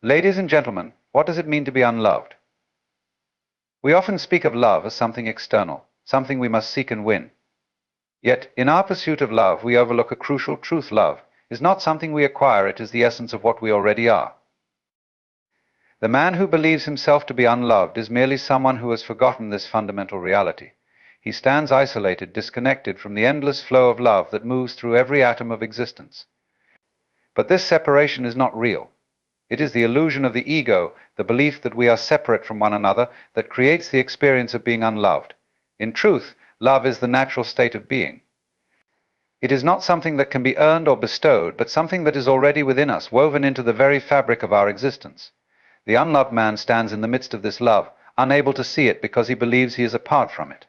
Ladies and gentlemen, what does it mean to be unloved? We often speak of love as something external, something we must seek and win. Yet, in our pursuit of love, we overlook a crucial truth. Love is not something we acquire, it is the essence of what we already are. The man who believes himself to be unloved is merely someone who has forgotten this fundamental reality. He stands isolated, disconnected from the endless flow of love that moves through every atom of existence. But this separation is not real. It is the illusion of the ego, the belief that we are separate from one another, that creates the experience of being unloved. In truth, love is the natural state of being. It is not something that can be earned or bestowed, but something that is already within us, woven into the very fabric of our existence. The unloved man stands in the midst of this love, unable to see it because he believes he is apart from it.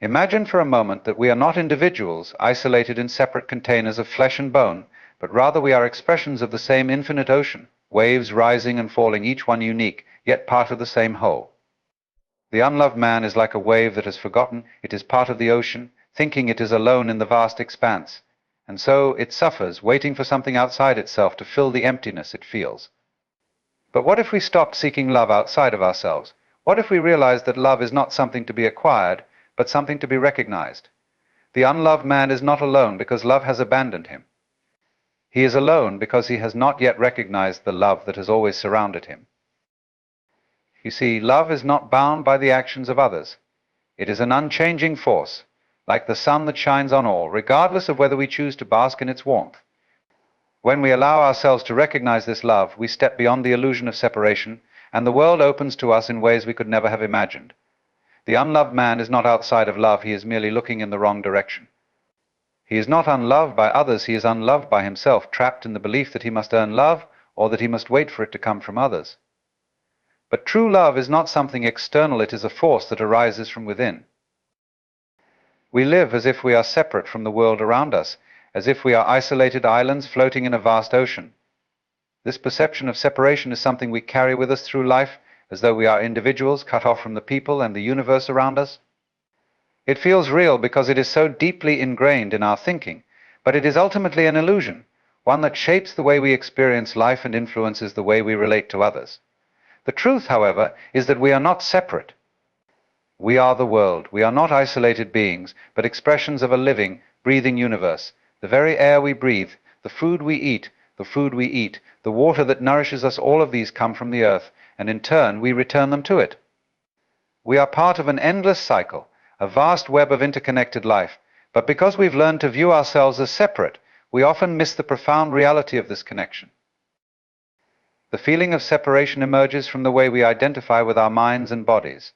Imagine for a moment that we are not individuals, isolated in separate containers of flesh and bone, but rather we are expressions of the same infinite ocean, waves rising and falling, each one unique, yet part of the same whole. The unloved man is like a wave that has forgotten it is part of the ocean, thinking it is alone in the vast expanse, and so it suffers, waiting for something outside itself to fill the emptiness it feels. But what if we stopped seeking love outside of ourselves? What if we realized that love is not something to be acquired, but something to be recognized? The unloved man is not alone because love has abandoned him. He is alone because he has not yet recognized the love that has always surrounded him. You see, love is not bound by the actions of others. It is an unchanging force, like the sun that shines on all, regardless of whether we choose to bask in its warmth. When we allow ourselves to recognize this love, we step beyond the illusion of separation, and the world opens to us in ways we could never have imagined. The unloved man is not outside of love, he is merely looking in the wrong direction. He is not unloved by others, he is unloved by himself, trapped in the belief that he must earn love or that he must wait for it to come from others. But true love is not something external, it is a force that arises from within. We live as if we are separate from the world around us, as if we are isolated islands floating in a vast ocean. This perception of separation is something we carry with us through life, as though we are individuals cut off from the people and the universe around us. It feels real because it is so deeply ingrained in our thinking, but it is ultimately an illusion, one that shapes the way we experience life and influences the way we relate to others. The truth, however, is that we are not separate. We are the world. We are not isolated beings, but expressions of a living, breathing universe. The very air we breathe, the food we eat, the water that nourishes us, all of these come from the earth, and in turn we return them to it. We are part of an endless cycle, a vast web of interconnected life, but because we've learned to view ourselves as separate, we often miss the profound reality of this connection. The feeling of separation emerges from the way we identify with our minds and bodies.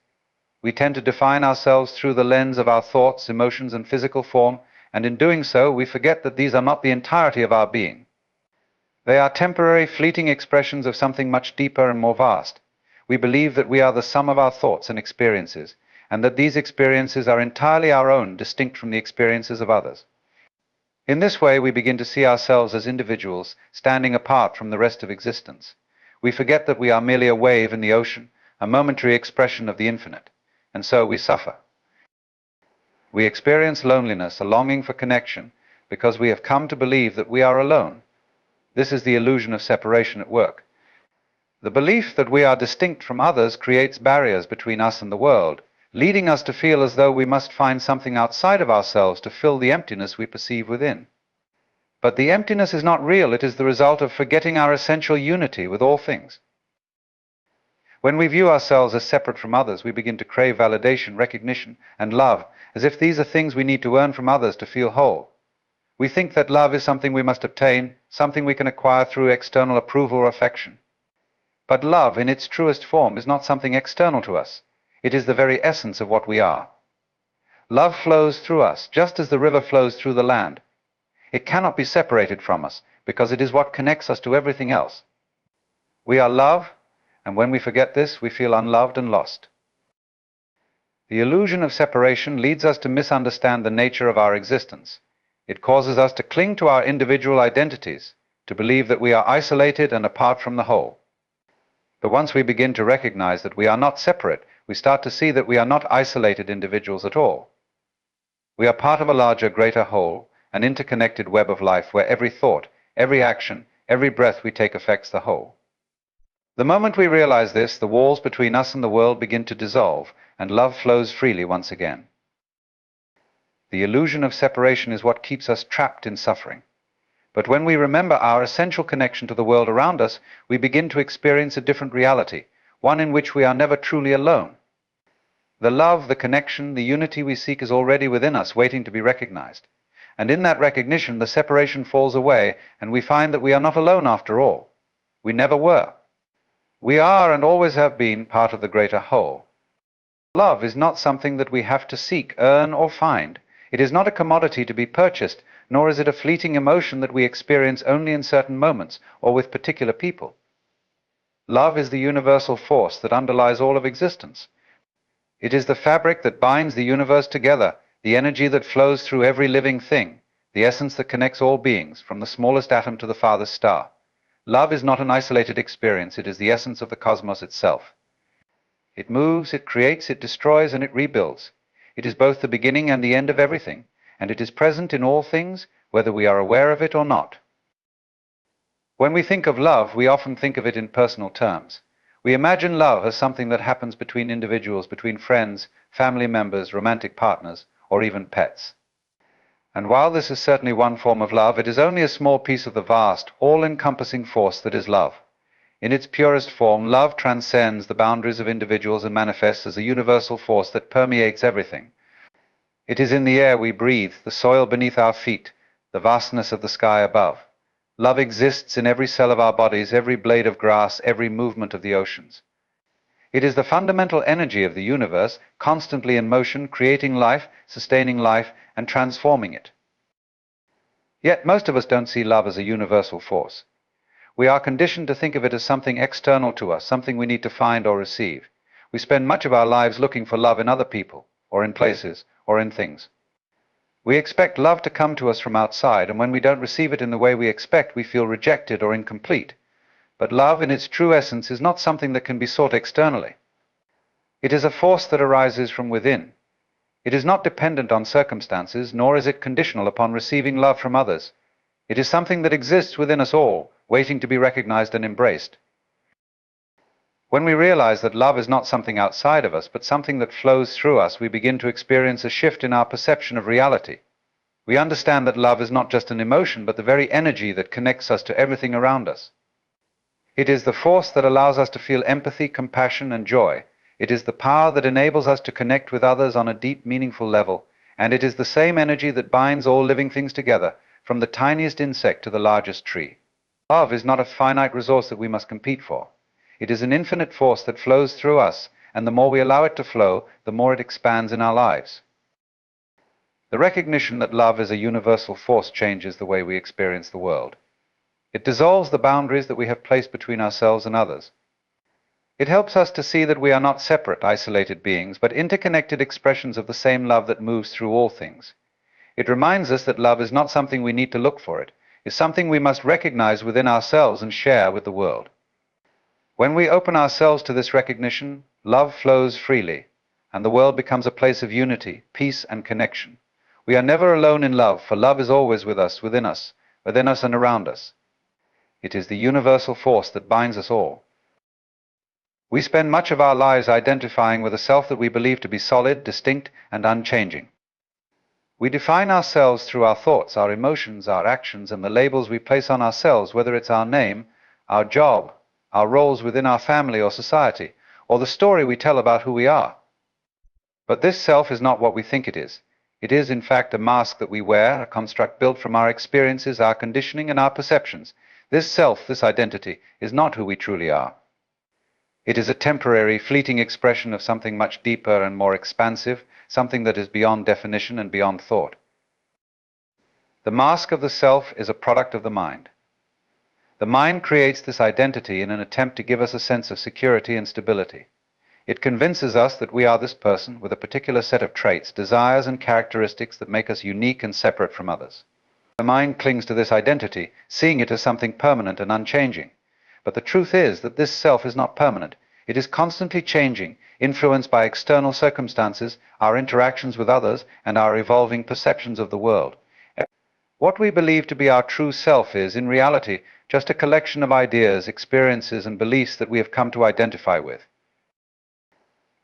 We tend to define ourselves through the lens of our thoughts, emotions, and physical form, and in doing so, we forget that these are not the entirety of our being. They are temporary, fleeting expressions of something much deeper and more vast. We believe that we are the sum of our thoughts and experiences, and that these experiences are entirely our own, distinct from the experiences of others. In this way, we begin to see ourselves as individuals, standing apart from the rest of existence. We forget that we are merely a wave in the ocean, a momentary expression of the infinite, and so we suffer. We experience loneliness, a longing for connection, because we have come to believe that we are alone. This is the illusion of separation at work. The belief that we are distinct from others creates barriers between us and the world, leading us to feel as though we must find something outside of ourselves to fill the emptiness we perceive within. But the emptiness is not real, it is the result of forgetting our essential unity with all things. When we view ourselves as separate from others, we begin to crave validation, recognition, and love, as if these are things we need to earn from others to feel whole. We think that love is something we must obtain, something we can acquire through external approval or affection. But love, in its truest form, is not something external to us. It is the very essence of what we are. Love flows through us, just as the river flows through the land. It cannot be separated from us, because it is what connects us to everything else. We are love, and when we forget this, we feel unloved and lost. The illusion of separation leads us to misunderstand the nature of our existence. It causes us to cling to our individual identities, to believe that we are isolated and apart from the whole. But once we begin to recognize that we are not separate, we start to see that we are not isolated individuals at all. We are part of a larger, greater whole, an interconnected web of life where every thought, every action, every breath we take affects the whole. The moment we realize this, the walls between us and the world begin to dissolve, and love flows freely once again. The illusion of separation is what keeps us trapped in suffering. But when we remember our essential connection to the world around us, we begin to experience a different reality, one in which we are never truly alone. The love, the connection, the unity we seek is already within us, waiting to be recognized. And in that recognition, the separation falls away, and we find that we are not alone after all. We never were. We are and always have been part of the greater whole. Love is not something that we have to seek, earn, or find. It is not a commodity to be purchased, nor is it a fleeting emotion that we experience only in certain moments or with particular people. Love is the universal force that underlies all of existence. It is the fabric that binds the universe together, the energy that flows through every living thing, the essence that connects all beings, from the smallest atom to the farthest star. Love is not an isolated experience, it is the essence of the cosmos itself. It moves, it creates, it destroys, and it rebuilds. It is both the beginning and the end of everything, and it is present in all things, whether we are aware of it or not. When we think of love, we often think of it in personal terms. We imagine love as something that happens between individuals, between friends, family members, romantic partners, or even pets. And while this is certainly one form of love, it is only a small piece of the vast, all-encompassing force that is love. In its purest form, love transcends the boundaries of individuals and manifests as a universal force that permeates everything. It is in the air we breathe, the soil beneath our feet, the vastness of the sky above. Love exists in every cell of our bodies, every blade of grass, every movement of the oceans. It is the fundamental energy of the universe, constantly in motion, creating life, sustaining life, and transforming it. Yet most of us don't see love as a universal force. We are conditioned to think of it as something external to us, something we need to find or receive. We spend much of our lives looking for love in other people, or in places, or in things. We expect love to come to us from outside, and when we don't receive it in the way we expect, we feel rejected or incomplete. But love, in its true essence, is not something that can be sought externally. It is a force that arises from within. It is not dependent on circumstances, nor is it conditional upon receiving love from others. It is something that exists within us all, waiting to be recognized and embraced. When we realize that love is not something outside of us, but something that flows through us, we begin to experience a shift in our perception of reality. We understand that love is not just an emotion, but the very energy that connects us to everything around us. It is the force that allows us to feel empathy, compassion, and joy. It is the power that enables us to connect with others on a deep, meaningful level, and it is the same energy that binds all living things together, from the tiniest insect to the largest tree. Love is not a finite resource that we must compete for. It is an infinite force that flows through us, and the more we allow it to flow, the more it expands in our lives. The recognition that love is a universal force changes the way we experience the world. It dissolves the boundaries that we have placed between ourselves and others. It helps us to see that we are not separate, isolated beings, but interconnected expressions of the same love that moves through all things. It reminds us that love is not something we need to look for. It is something we must recognize within ourselves and share with the world. When we open ourselves to this recognition, love flows freely, and the world becomes a place of unity, peace, and connection. We are never alone in love, for love is always with us, within us and around us. It is the universal force that binds us all. We spend much of our lives identifying with a self that we believe to be solid, distinct, and unchanging. We define ourselves through our thoughts, our emotions, our actions, and the labels we place on ourselves, whether it's our name, our job, our roles within our family or society, or the story we tell about who we are. But this self is not what we think it is. It is, in fact, a mask that we wear, a construct built from our experiences, our conditioning, and our perceptions. This self, this identity, is not who we truly are. It is a temporary, fleeting expression of something much deeper and more expansive, something that is beyond definition and beyond thought. The mask of the self is a product of the mind. The mind creates this identity in an attempt to give us a sense of security and stability. It convinces us that we are this person with a particular set of traits, desires, and characteristics that make us unique and separate from others. The mind clings to this identity, seeing it as something permanent and unchanging. But the truth is that this self is not permanent. It is constantly changing, influenced by external circumstances, our interactions with others, and our evolving perceptions of the world. What we believe to be our true self is, in reality, just a collection of ideas, experiences, and beliefs that we have come to identify with.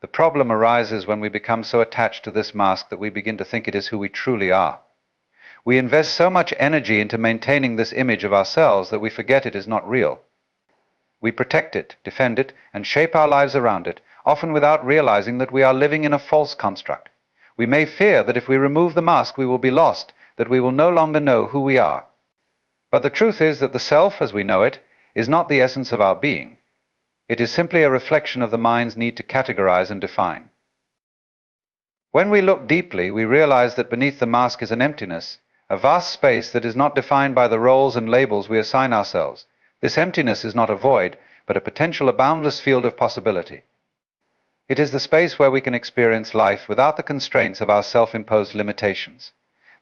The problem arises when we become so attached to this mask that we begin to think it is who we truly are. We invest so much energy into maintaining this image of ourselves that we forget it is not real. We protect it, defend it, and shape our lives around it, often without realizing that we are living in a false construct. We may fear that if we remove the mask we will be lost, that we will no longer know who we are. But the truth is that the self, as we know it, is not the essence of our being. It is simply a reflection of the mind's need to categorize and define. When we look deeply, we realize that beneath the mask is an emptiness, a vast space that is not defined by the roles and labels we assign ourselves. This emptiness is not a void, but a potential, a boundless field of possibility. It is the space where we can experience life without the constraints of our self-imposed limitations.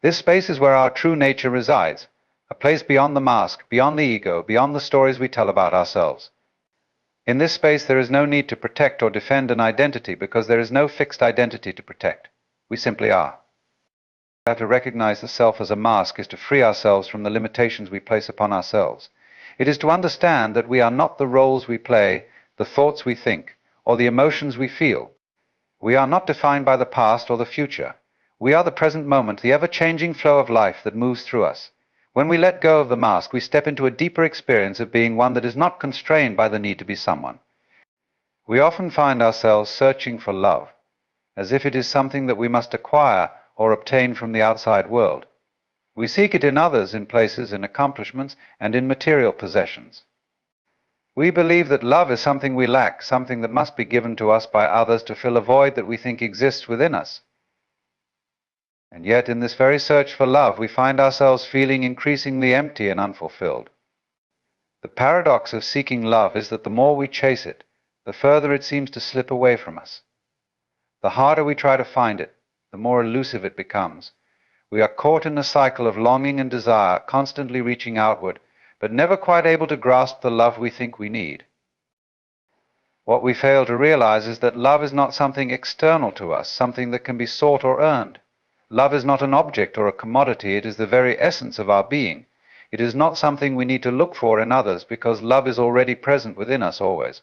This space is where our true nature resides, a place beyond the mask, beyond the ego, beyond the stories we tell about ourselves. In this space there is no need to protect or defend an identity because there is no fixed identity to protect. We simply are. To recognize the self as a mask is to free ourselves from the limitations we place upon ourselves. It is to understand that we are not the roles we play, the thoughts we think, or the emotions we feel. We are not defined by the past or the future. We are the present moment, the ever-changing flow of life that moves through us. When we let go of the mask, we step into a deeper experience of being one that is not constrained by the need to be someone. We often find ourselves searching for love, as if it is something that we must acquire or obtain from the outside world. We seek it in others, in places, in accomplishments, and in material possessions. We believe that love is something we lack, something that must be given to us by others to fill a void that we think exists within us. And yet, in this very search for love, we find ourselves feeling increasingly empty and unfulfilled. The paradox of seeking love is that the more we chase it, the further it seems to slip away from us. The harder we try to find it, the more elusive it becomes. We are caught in a cycle of longing and desire, constantly reaching outward, but never quite able to grasp the love we think we need. What we fail to realize is that love is not something external to us, something that can be sought or earned. Love is not an object or a commodity, it is the very essence of our being. It is not something we need to look for in others, because love is already present within us always.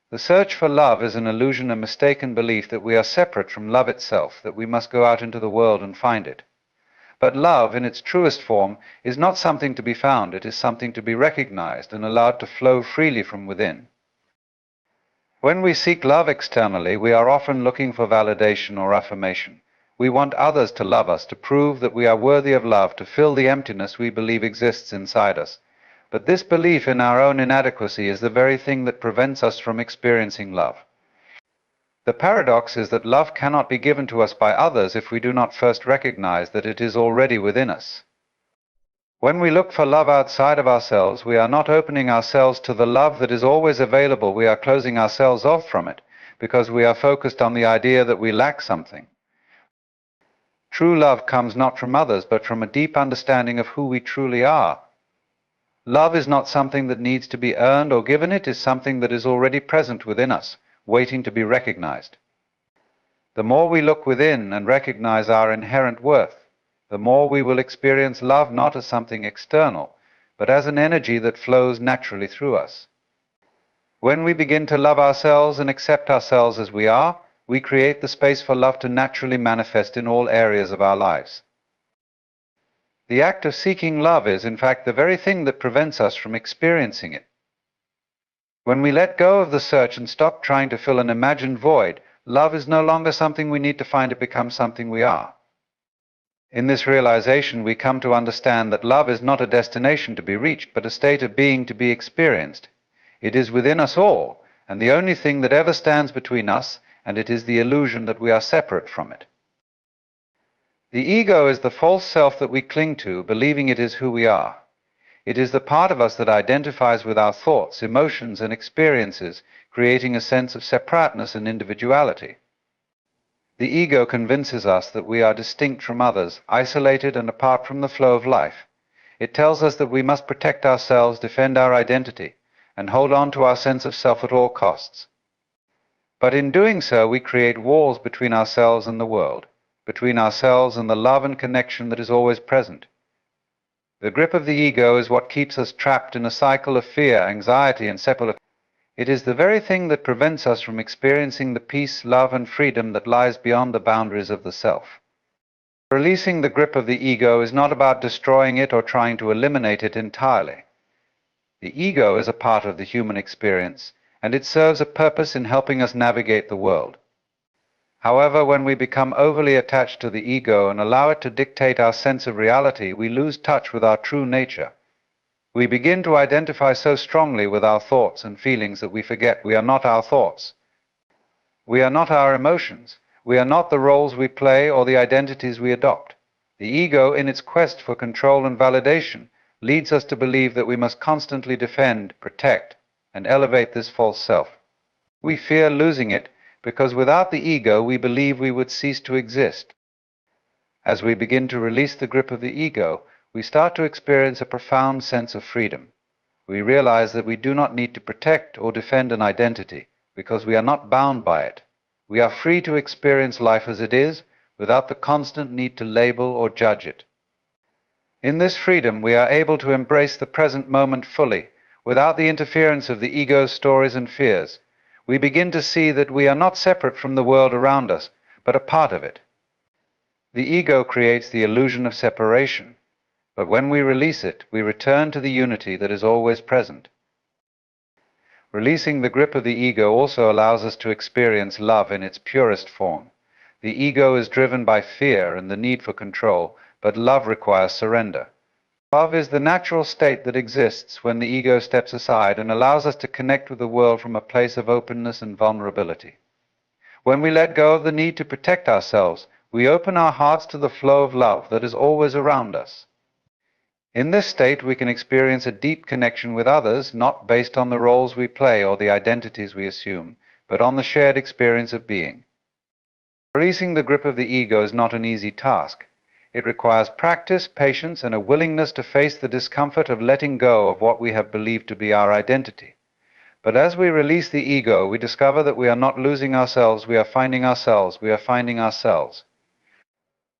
The search for love is an illusion, a mistaken belief that we are separate from love itself, that we must go out into the world and find it. But love, in its truest form, is not something to be found, it is something to be recognized and allowed to flow freely from within. When we seek love externally, we are often looking for validation or affirmation. We want others to love us, to prove that we are worthy of love, to fill the emptiness we believe exists inside us. But this belief in our own inadequacy is the very thing that prevents us from experiencing love. The paradox is that love cannot be given to us by others if we do not first recognize that it is already within us. When we look for love outside of ourselves, we are not opening ourselves to the love that is always available. We are closing ourselves off from it because we are focused on the idea that we lack something. True love comes not from others, but from a deep understanding of who we truly are. Love is not something that needs to be earned or given, it is something that is already present within us, waiting to be recognized. The more we look within and recognize our inherent worth, the more we will experience love not as something external, but as an energy that flows naturally through us. When we begin to love ourselves and accept ourselves as we are, we create the space for love to naturally manifest in all areas of our lives. The act of seeking love is, in fact, the very thing that prevents us from experiencing it. When we let go of the search and stop trying to fill an imagined void, love is no longer something we need to find, it becomes something we are. In this realization, we come to understand that love is not a destination to be reached, but a state of being to be experienced. It is within us all, and the only thing that ever stands between us and it is the illusion that we are separate from it. The ego is the false self that we cling to, believing it is who we are. It is the part of us that identifies with our thoughts, emotions, and experiences, creating a sense of separateness and individuality. The ego convinces us that we are distinct from others, isolated and apart from the flow of life. It tells us that we must protect ourselves, defend our identity, and hold on to our sense of self at all costs. But in doing so, we create walls between ourselves and the world, between ourselves and the love and connection that is always present. The grip of the ego is what keeps us trapped in a cycle of fear, anxiety, and separation. It is the very thing that prevents us from experiencing the peace, love, and freedom that lies beyond the boundaries of the self. Releasing the grip of the ego is not about destroying it or trying to eliminate it entirely. The ego is a part of the human experience, and it serves a purpose in helping us navigate the world. However, when we become overly attached to the ego and allow it to dictate our sense of reality, we lose touch with our true nature. We begin to identify so strongly with our thoughts and feelings that we forget we are not our thoughts. We are not our emotions. We are not the roles we play or the identities we adopt. The ego, in its quest for control and validation, leads us to believe that we must constantly defend, protect, and elevate this false self. We fear losing it because without the ego we believe we would cease to exist. As we begin to release the grip of the ego, we start to experience a profound sense of freedom. We realize that we do not need to protect or defend an identity because we are not bound by it. We are free to experience life as it is without the constant need to label or judge it. In this freedom, we are able to embrace the present moment fully, without the interference of the ego's stories and fears. We begin to see that we are not separate from the world around us, but a part of it. The ego creates the illusion of separation, but when we release it, we return to the unity that is always present. Releasing the grip of the ego also allows us to experience love in its purest form. The ego is driven by fear and the need for control, but love requires surrender. Love is the natural state that exists when the ego steps aside and allows us to connect with the world from a place of openness and vulnerability. When we let go of the need to protect ourselves, we open our hearts to the flow of love that is always around us. In this state, we can experience a deep connection with others, not based on the roles we play or the identities we assume, but on the shared experience of being. Releasing the grip of the ego is not an easy task. It requires practice, patience, and a willingness to face the discomfort of letting go of what we have believed to be our identity. But as we release the ego, we discover that we are not losing ourselves, we are finding ourselves, we are finding ourselves.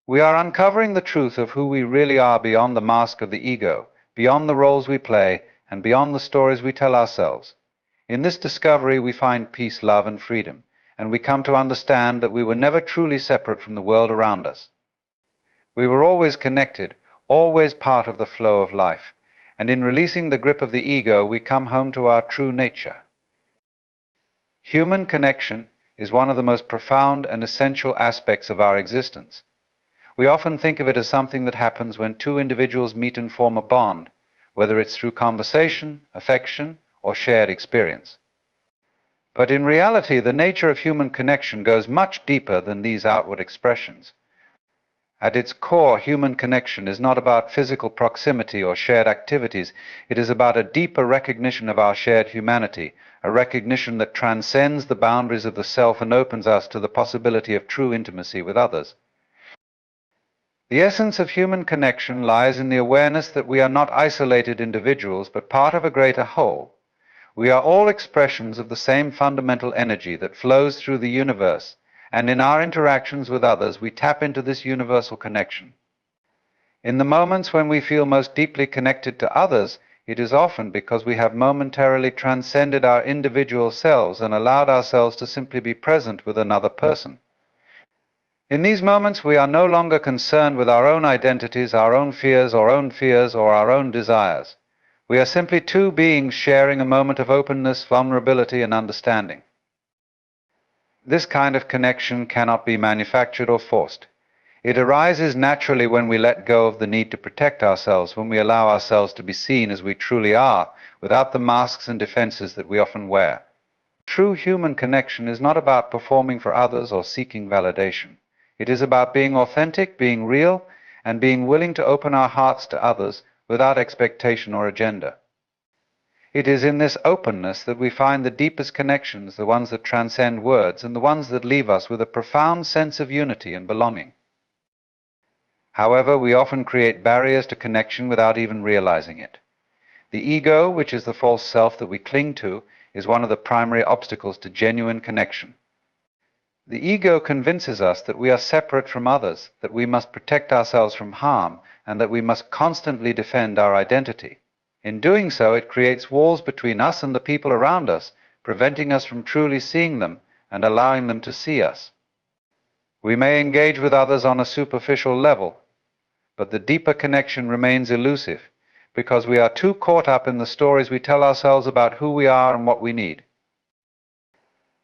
We are uncovering the truth of who we really are beyond the mask of the ego, beyond the roles we play, and beyond the stories we tell ourselves. In this discovery, we find peace, love, and freedom, and we come to understand that we were never truly separate from the world around us. We were always connected, always part of the flow of life, and in releasing the grip of the ego, we come home to our true nature. Human connection is one of the most profound and essential aspects of our existence. We often think of it as something that happens when two individuals meet and form a bond, whether it's through conversation, affection, or shared experience. But in reality, the nature of human connection goes much deeper than these outward expressions. At its core, human connection is not about physical proximity or shared activities. It is about a deeper recognition of our shared humanity, a recognition that transcends the boundaries of the self and opens us to the possibility of true intimacy with others. The essence of human connection lies in the awareness that we are not isolated individuals, but part of a greater whole. We are all expressions of the same fundamental energy that flows through the universe, and in our interactions with others, we tap into this universal connection. In the moments when we feel most deeply connected to others, it is often because we have momentarily transcended our individual selves and allowed ourselves to simply be present with another person. In these moments, we are no longer concerned with our own identities, our own fears, or our own desires. We are simply two beings sharing a moment of openness, vulnerability, and understanding. This kind of connection cannot be manufactured or forced. It arises naturally when we let go of the need to protect ourselves, when we allow ourselves to be seen as we truly are, without the masks and defenses that we often wear. True human connection is not about performing for others or seeking validation. It is about being authentic, being real, and being willing to open our hearts to others without expectation or agenda. It is in this openness that we find the deepest connections, the ones that transcend words, and the ones that leave us with a profound sense of unity and belonging. However, we often create barriers to connection without even realizing it. The ego, which is the false self that we cling to, is one of the primary obstacles to genuine connection. The ego convinces us that we are separate from others, that we must protect ourselves from harm, and that we must constantly defend our identity. In doing so, it creates walls between us and the people around us, preventing us from truly seeing them and allowing them to see us. We may engage with others on a superficial level, but the deeper connection remains elusive because we are too caught up in the stories we tell ourselves about who we are and what we need.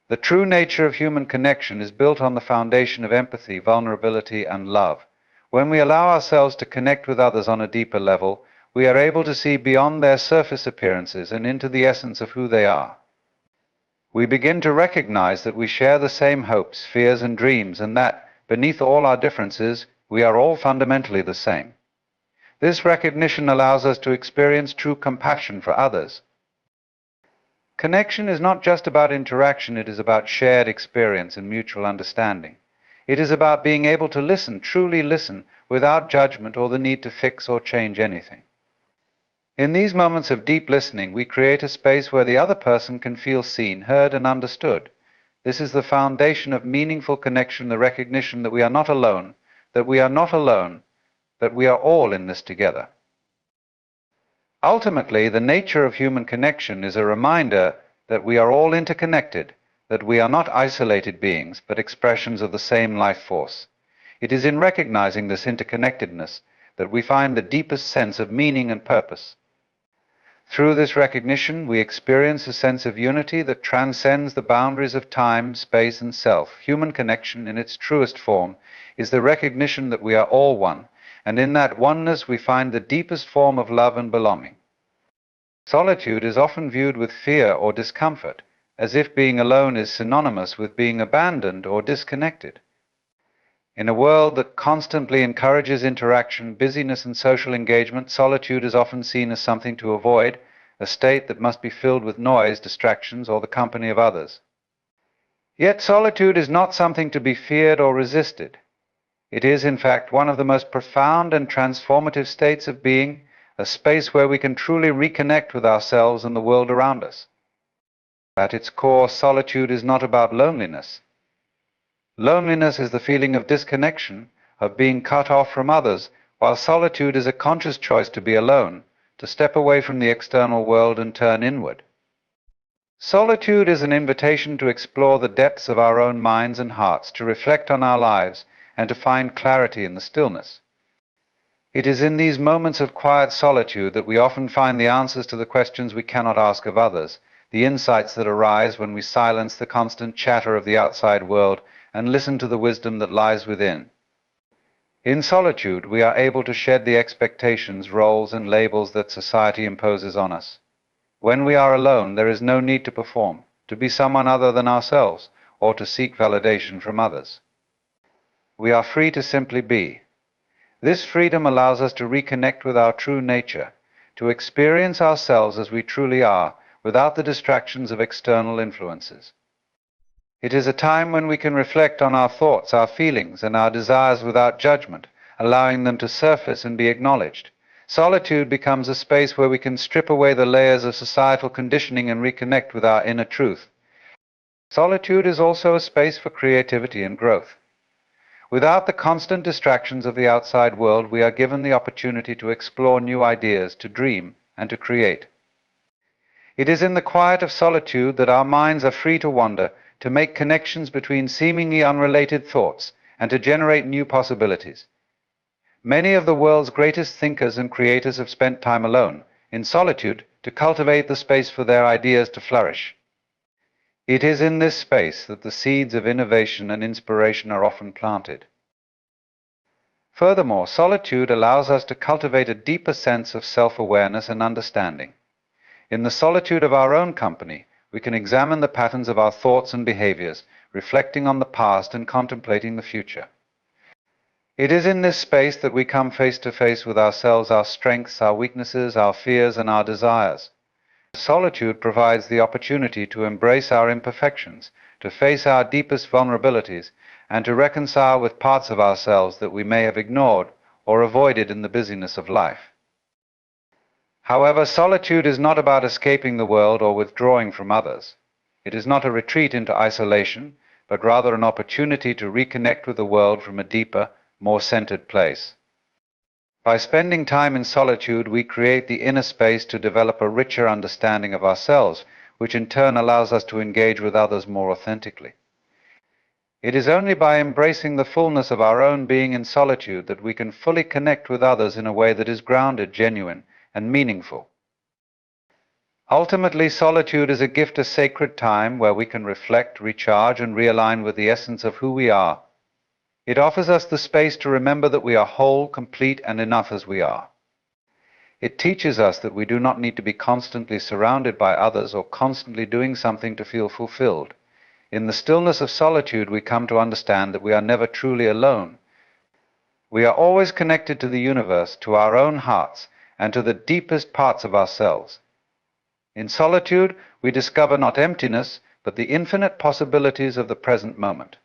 The true nature of human connection is built on the foundation of empathy, vulnerability, and love. When we allow ourselves to connect with others on a deeper level, we are able to see beyond their surface appearances and into the essence of who they are. We begin to recognize that we share the same hopes, fears, and dreams, and that, beneath all our differences, we are all fundamentally the same. This recognition allows us to experience true compassion for others. Connection is not just about interaction, it is about shared experience and mutual understanding. It is about being able to listen, truly listen, without judgment or the need to fix or change anything. In these moments of deep listening, we create a space where the other person can feel seen, heard, and understood. This is the foundation of meaningful connection, the recognition that we are not alone, that we are not alone, that we are all in this together. Ultimately, the nature of human connection is a reminder that we are all interconnected, that we are not isolated beings, but expressions of the same life force. It is in recognizing this interconnectedness that we find the deepest sense of meaning and purpose. Through this recognition, we experience a sense of unity that transcends the boundaries of time, space, and self. Human connection, in its truest form, is the recognition that we are all one, and in that oneness we find the deepest form of love and belonging. Solitude is often viewed with fear or discomfort, as if being alone is synonymous with being abandoned or disconnected. In a world that constantly encourages interaction, busyness, and social engagement, solitude is often seen as something to avoid, a state that must be filled with noise, distractions, or the company of others. Yet solitude is not something to be feared or resisted. It is, in fact, one of the most profound and transformative states of being, a space where we can truly reconnect with ourselves and the world around us. At its core, solitude is not about loneliness. Loneliness is the feeling of disconnection, of being cut off from others, while solitude is a conscious choice to be alone, to step away from the external world and turn inward. Solitude is an invitation to explore the depths of our own minds and hearts, to reflect on our lives, and to find clarity in the stillness. It is in these moments of quiet solitude that we often find the answers to the questions we cannot ask of others, the insights that arise when we silence the constant chatter of the outside world and listen to the wisdom that lies within. In solitude, we are able to shed the expectations, roles, and labels that society imposes on us. When we are alone, there is no need to perform, to be someone other than ourselves, or to seek validation from others. We are free to simply be. This freedom allows us to reconnect with our true nature, to experience ourselves as we truly are, without the distractions of external influences. It is a time when we can reflect on our thoughts, our feelings, and our desires without judgment, allowing them to surface and be acknowledged. Solitude becomes a space where we can strip away the layers of societal conditioning and reconnect with our inner truth. Solitude is also a space for creativity and growth. Without the constant distractions of the outside world, we are given the opportunity to explore new ideas, to dream, and to create. It is in the quiet of solitude that our minds are free to wander, to make connections between seemingly unrelated thoughts, and to generate new possibilities. Many of the world's greatest thinkers and creators have spent time alone, in solitude, to cultivate the space for their ideas to flourish. It is in this space that the seeds of innovation and inspiration are often planted. Furthermore, solitude allows us to cultivate a deeper sense of self-awareness and understanding. In the solitude of our own company, we can examine the patterns of our thoughts and behaviors, reflecting on the past and contemplating the future. It is in this space that we come face to face with ourselves, our strengths, our weaknesses, our fears, and our desires. Solitude provides the opportunity to embrace our imperfections, to face our deepest vulnerabilities, and to reconcile with parts of ourselves that we may have ignored or avoided in the busyness of life. However, solitude is not about escaping the world or withdrawing from others. It is not a retreat into isolation. but rather an opportunity to reconnect with the world from a deeper, more centered place. By spending time in solitude, we create the inner space to develop a richer understanding of ourselves, which in turn allows us to engage with others more authentically. It is only by embracing the fullness of our own being in solitude that we can fully connect with others in a way that is grounded, genuine, and meaningful. Ultimately, solitude is a gift of sacred time where we can reflect, recharge, and realign with the essence of who we are. It offers us the space to remember that we are whole, complete, and enough as we are. It teaches us that we do not need to be constantly surrounded by others or constantly doing something to feel fulfilled. In the stillness of solitude, we come to understand that we are never truly alone. We are always connected to the universe, to our own hearts, and to the deepest parts of ourselves. In solitude, we discover not emptiness, but the infinite possibilities of the present moment.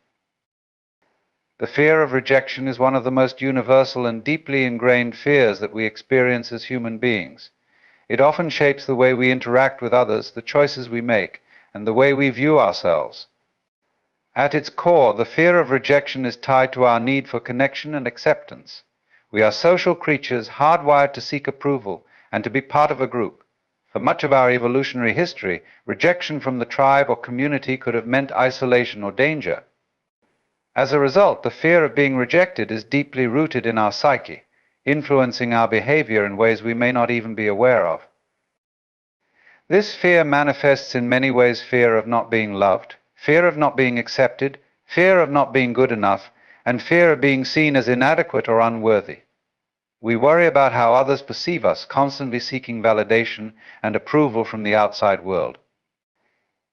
The fear of rejection is one of the most universal and deeply ingrained fears that we experience as human beings. It often shapes the way we interact with others, the choices we make, and the way we view ourselves. At its core, the fear of rejection is tied to our need for connection and acceptance. We are social creatures hardwired to seek approval and to be part of a group. For much of our evolutionary history, rejection from the tribe or community could have meant isolation or danger. As a result, the fear of being rejected is deeply rooted in our psyche, influencing our behavior in ways we may not even be aware of. This fear manifests in many ways: fear of not being loved, fear of not being accepted, fear of not being good enough, and fear of being seen as inadequate or unworthy. We worry about how others perceive us, constantly seeking validation and approval from the outside world.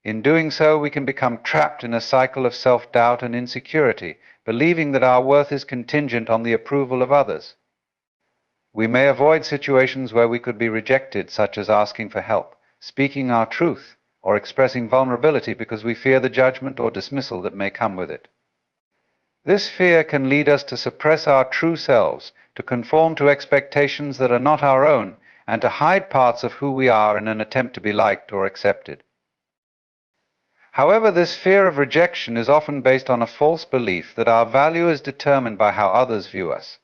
In doing so, we can become trapped in a cycle of self-doubt and insecurity, believing that our worth is contingent on the approval of others. We may avoid situations where we could be rejected, such as asking for help, speaking our truth, or expressing vulnerability because we fear the judgment or dismissal that may come with it. This fear can lead us to suppress our true selves, to conform to expectations that are not our own, and to hide parts of who we are in an attempt to be liked or accepted. However, this fear of rejection is often based on a false belief that our value is determined by how others view us.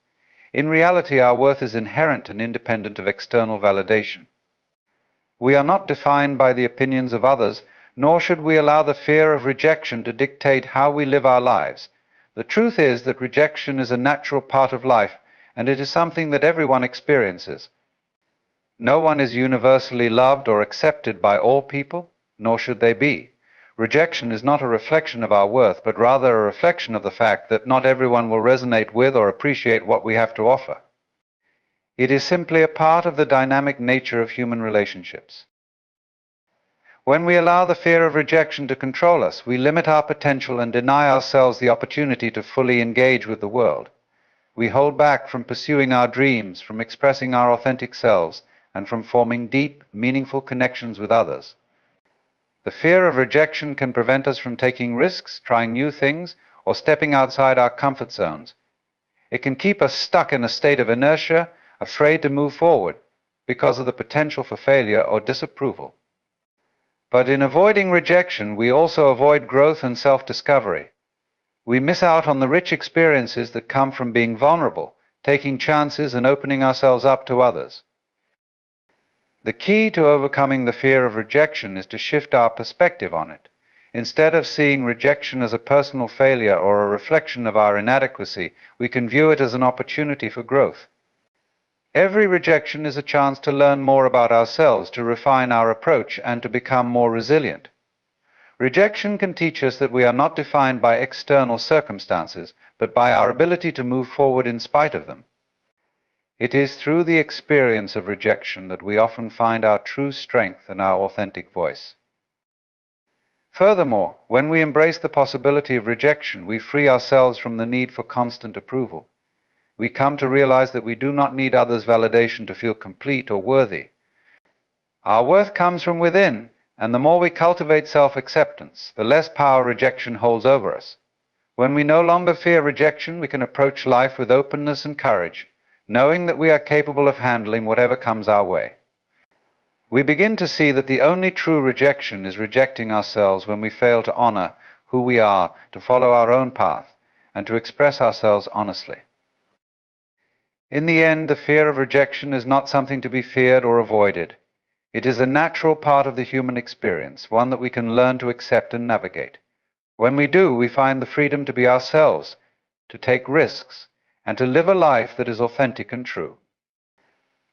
In reality, our worth is inherent and independent of external validation. We are not defined by the opinions of others, nor should we allow the fear of rejection to dictate how we live our lives. The truth is that rejection is a natural part of life, and it is something that everyone experiences. No one is universally loved or accepted by all people, nor should they be. Rejection is not a reflection of our worth, but rather a reflection of the fact that not everyone will resonate with or appreciate what we have to offer. It is simply a part of the dynamic nature of human relationships. When we allow the fear of rejection to control us, we limit our potential and deny ourselves the opportunity to fully engage with the world. We hold back from pursuing our dreams, from expressing our authentic selves, and from forming deep, meaningful connections with others. The fear of rejection can prevent us from taking risks, trying new things, or stepping outside our comfort zones. It can keep us stuck in a state of inertia, afraid to move forward because of the potential for failure or disapproval. But in avoiding rejection, we also avoid growth and self-discovery. We miss out on the rich experiences that come from being vulnerable, taking chances, and opening ourselves up to others. The key to overcoming the fear of rejection is to shift our perspective on it. Instead of seeing rejection as a personal failure or a reflection of our inadequacy, we can view it as an opportunity for growth. Every rejection is a chance to learn more about ourselves, to refine our approach, and to become more resilient. Rejection can teach us that we are not defined by external circumstances, but by our ability to move forward in spite of them. It is through the experience of rejection that we often find our true strength and our authentic voice. Furthermore, when we embrace the possibility of rejection, we free ourselves from the need for constant approval. We come to realize that we do not need others' validation to feel complete or worthy. Our worth comes from within, and the more we cultivate self-acceptance, the less power rejection holds over us. When we no longer fear rejection, we can approach life with openness and courage, knowing that we are capable of handling whatever comes our way. We begin to see that the only true rejection is rejecting ourselves when we fail to honor who we are, to follow our own path, and to express ourselves honestly. In the end, the fear of rejection is not something to be feared or avoided. It is a natural part of the human experience, one that we can learn to accept and navigate. When we do, we find the freedom to be ourselves, to take risks, and to live a life that is authentic and true.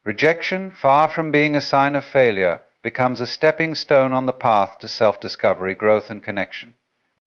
Rejection, far from being a sign of failure, becomes a stepping stone on the path to self-discovery, growth, and connection.